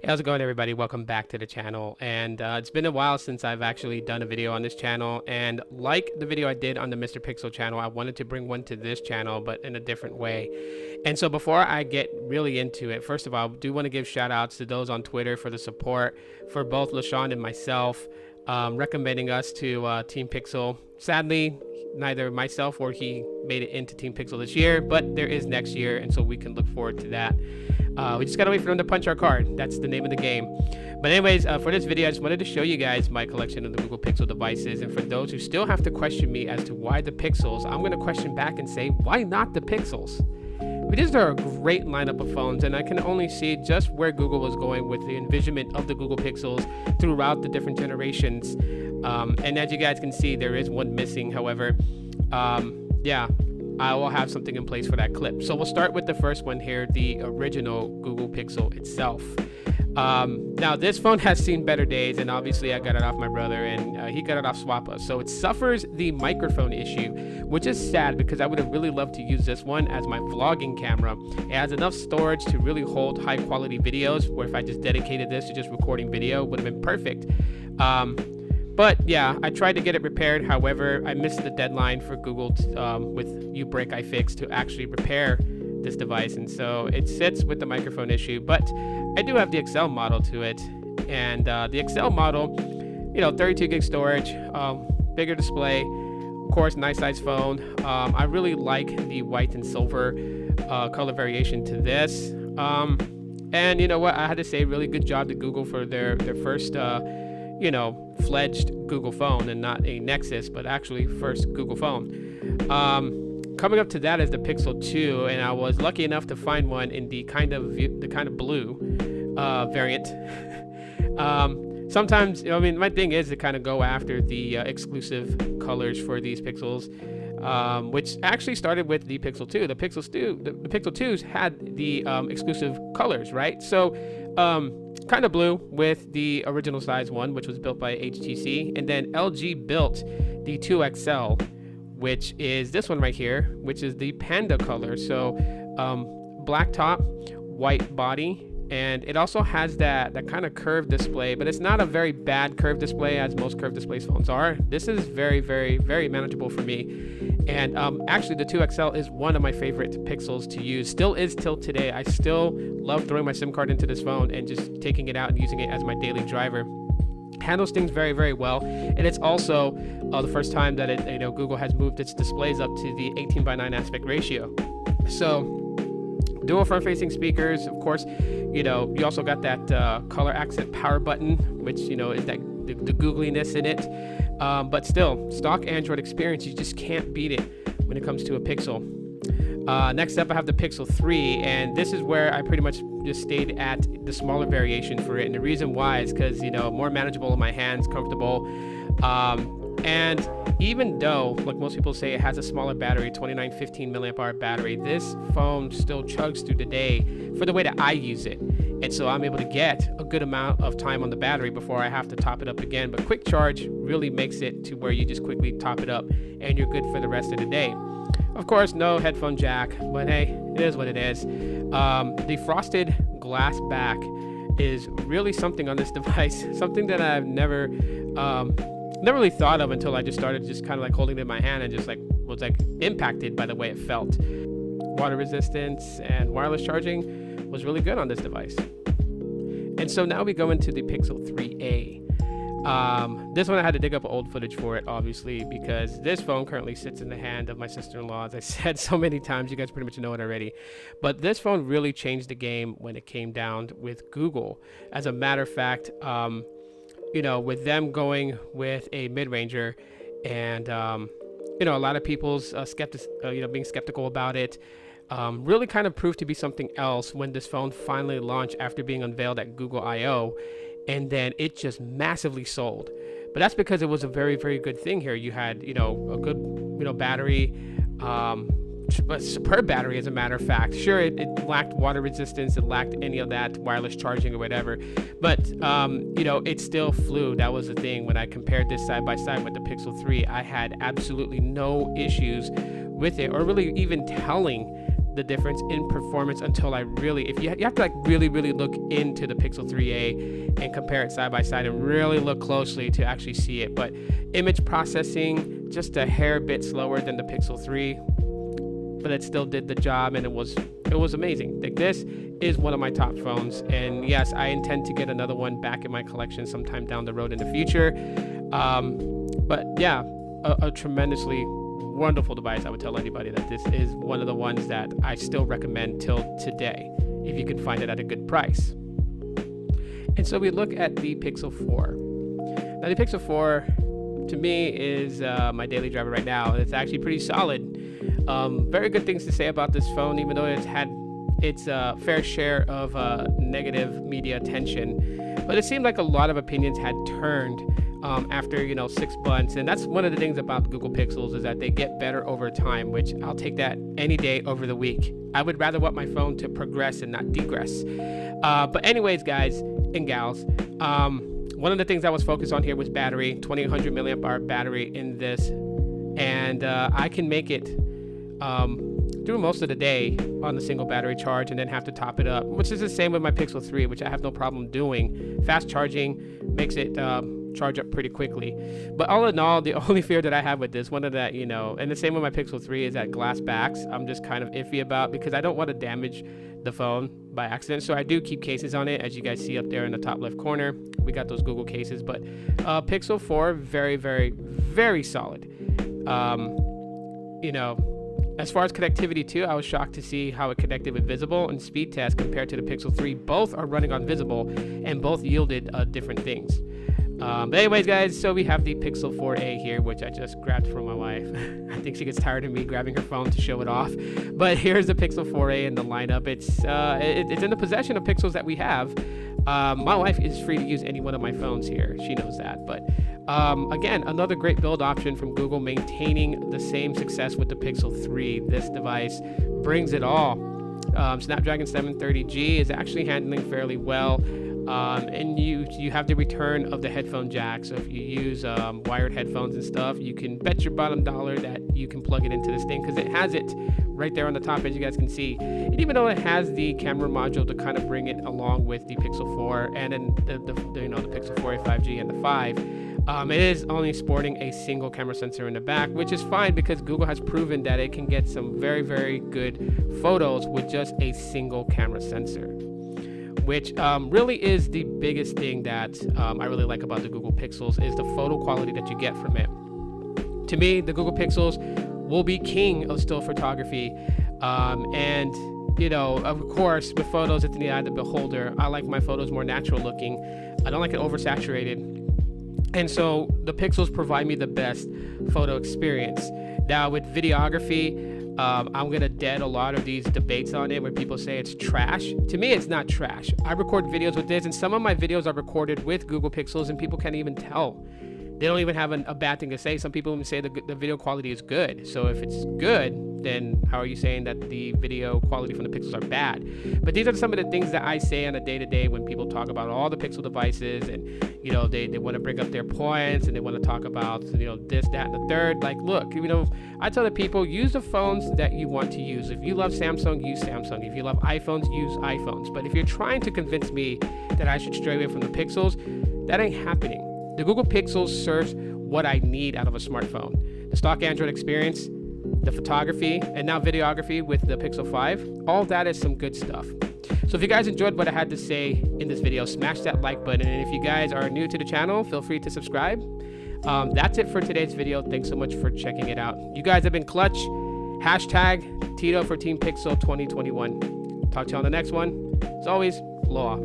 How's it going, everybody? Welcome back to the channel. And it's been a while since I've actually done a video on this channel, and like the video I did on the Mr. Pixel channel, I wanted to bring one to this channel but in a different way. And so before I get really into it, first of all, I do want to give shout outs to those on Twitter for the support for both LaShawn and myself, recommending us to Team Pixel. Sadly, neither myself or he made it into Team Pixel this year, but there is next year, and so we can look forward to that. We just gotta wait for them to punch our card. That's the name of the game. But anyways, for this video, I just wanted to show you guys my collection of the Google Pixel devices. And for those who still have to question me as to why the Pixels, I'm gonna question back and say, why not the Pixels? These are a great lineup of phones, and I can only see just where Google was going with the envisionment of the Google Pixels throughout the different generations. And as you guys can see, there is one missing. However, yeah, I will have something in place for that clip. So we'll start with the first one here, the original Google Pixel itself. Now this phone has seen better days, and obviously I got it off my brother, and he got it off Swappa. So it suffers the microphone issue, which is sad because I would have really loved to use this one as my vlogging camera. It has enough storage to really hold high quality videos, where if I just dedicated this to just recording video, it would have been perfect. But yeah, I tried to get it repaired. However, I missed the deadline for Google with uBreak iFix to actually repair this device, and so it sits with the microphone issue. But I do have the XL model to it, and the XL model, you know, 32 gig storage, bigger display, of course, nice size phone. I really like the white and silver color variation to this. And you know what? I had to say, really good job to Google for their first you know, fledged Google phone, and not a Nexus, but actually first Google phone. Coming up to that is the Pixel 2, and I was lucky enough to find one in the kind of blue variant. Sometimes, you know, I mean, my thing is to kind of go after the exclusive colors for these Pixels, which actually started with the Pixel 2. The Pixel 2s had the exclusive colors, right? So kind of blue with the original size one, which was built by HTC, and then LG built the 2XL, which is this one right here, which is the panda color. So black top, white body, and it also has that kind of curved display, but it's not a very bad curved display as most curved display phones are. This is very, very, very manageable for me. And actually the 2XL is one of my favorite Pixels to use, still is till today. I still love throwing my SIM card into this phone and just taking it out and using it as my daily driver. Handles things very, very well, and it's also the first time that it, you know, Google has moved its displays up to the 18:9 aspect ratio. So dual front-facing speakers, of course. You know, you also got that color accent power button, which, you know, is that the googliness in it. But still, stock Android experience, you just can't beat it when it comes to a Pixel. Next up, I have the Pixel 3, and this is where I pretty much just stayed at the smaller variation for it. And the reason why is because, you know, more manageable in my hands, comfortable. And even though, like most people say, it has a smaller battery, 2915 milliamp hour battery, this phone still chugs through the day for the way that I use it. And so I'm able to get a good amount of time on the battery before I have to top it up again. But quick charge really makes it to where you just quickly top it up and you're good for the rest of the day. Of course, no headphone jack, but hey, it is what it is. The frosted glass back is really something on this device, something that I've never really thought of until I just started just kind of like holding it in my hand and just like was like impacted by the way it felt. Water resistance and wireless charging was really good on this device. And so now we go into the Pixel 3a. This one I had to dig up old footage for it, obviously, because this phone currently sits in the hand of my sister-in-law. As I said so many times, you guys pretty much know it already. But this phone really changed the game when it came down with Google. As a matter of fact, you know, with them going with a mid-ranger, and you know, a lot of people's you know, being skeptical about it, really kind of proved to be something else when this phone finally launched after being unveiled at Google I/O, and then it just massively sold. But that's because it was a very, very good thing here. You had, you know, a good, you know, battery, a superb battery, as a matter of fact. Sure, it lacked water resistance, it lacked any of that wireless charging or whatever, but you know, it still flew. That was the thing. When I compared this side by side with the Pixel 3, I had absolutely no issues with it, or really even telling the difference in performance until I really, if you have to like really look into the Pixel 3a and compare it side by side and really look closely to actually see it. But image processing, just a hair bit slower than the Pixel 3, but it still did the job, and it was amazing. Like, this is one of my top phones, and yes, I intend to get another one back in my collection sometime down the road in the future. But yeah, a tremendously wonderful device. I would tell anybody that this is one of the ones that I still recommend till today, if you can find it at a good price. And so we look at the Pixel 4. Now the Pixel 4 to me is my daily driver right now. It's actually pretty solid. Very good things to say about this phone, even though it's had its fair share of negative media attention. But it seemed like a lot of opinions had turned after 6 months, and that's one of the things about Google Pixels, is that they get better over time, which I'll take that any day over the week. I would rather want my phone to progress and not degress. But anyways, guys and gals, one of the things I was focused on here was battery. 2800 milliamp hour battery in this, and I can make it through most of the day on the single battery charge, and then have to top it up, which is the same with my Pixel 3, which I have no problem doing. Fast charging makes it charge up pretty quickly. But all in all, the only fear that I have with this, one of that, and the same with my Pixel 3, is that glass backs I'm just kind of iffy about, because I don't want to damage the phone by accident. So I do keep cases on it, as you guys see up there in the top left corner. We got those Google cases. But Pixel 4, very, very, very solid. As far as connectivity too, I was shocked to see how it connected with Visible and speed test compared to the Pixel 3. Both are running on Visible, and both yielded different things. But anyways, guys, so we have the Pixel 4a here, which I just grabbed from my wife. I think she gets tired of me grabbing her phone to show it off. But here's the Pixel 4a in the lineup. It's in the possession of Pixels that we have. My wife is free to use any one of my phones here. She knows that. But again, another great build option from Google, maintaining the same success with the Pixel 3. This device brings it all. Snapdragon 730G is actually handling fairly well. And you have the return of the headphone jack. So if you use wired headphones and stuff, you can bet your bottom dollar that you can plug it into this thing, because it has it right there on the top, as you guys can see. And even though it has the camera module to kind of bring it along with the Pixel 4 and then the Pixel 4a 5G and the 5, it is only sporting a single camera sensor in the back, which is fine, because Google has proven that it can get some very, very good photos with just a single camera sensor, which really is the biggest thing that I really like about the Google Pixels, is the photo quality that you get from it. To me, the Google Pixels will be king of still photography. And of course, with photos, it's in the eye of the beholder. I like my photos more natural looking. I don't like it oversaturated. And so the Pixels provide me the best photo experience. Now with videography, I'm gonna dead a lot of these debates on it where people say it's trash. To me, it's not trash. I record videos with this, and some of my videos are recorded with Google Pixels, and people can't even tell. They don't even have a bad thing to say. Some people even say the video quality is good. So if it's good, then how are you saying that the video quality from the Pixels are bad? But these are some of the things that I say on a day-to-day when people talk about all the Pixel devices, and they want to bring up their points, and they want to talk about this, that, and the third. Like, look, I tell the people, use the phones that you want to use. If you love Samsung, use Samsung. If you love iPhones, use iPhones. But if you're trying to convince me that I should stray away from the Pixels, that ain't happening. The Google Pixels serves what I need out of a smartphone. The stock Android experience, the photography, and now videography with the Pixel 5, all that is some good stuff. So if you guys enjoyed what I had to say in this video, smash that like button. And if you guys are new to the channel, feel free to subscribe. That's it for today's video. Thanks so much for checking it out. You guys have been clutch. # Tito for Team Pixel 2021. Talk to you on the next one. As always, Aloha.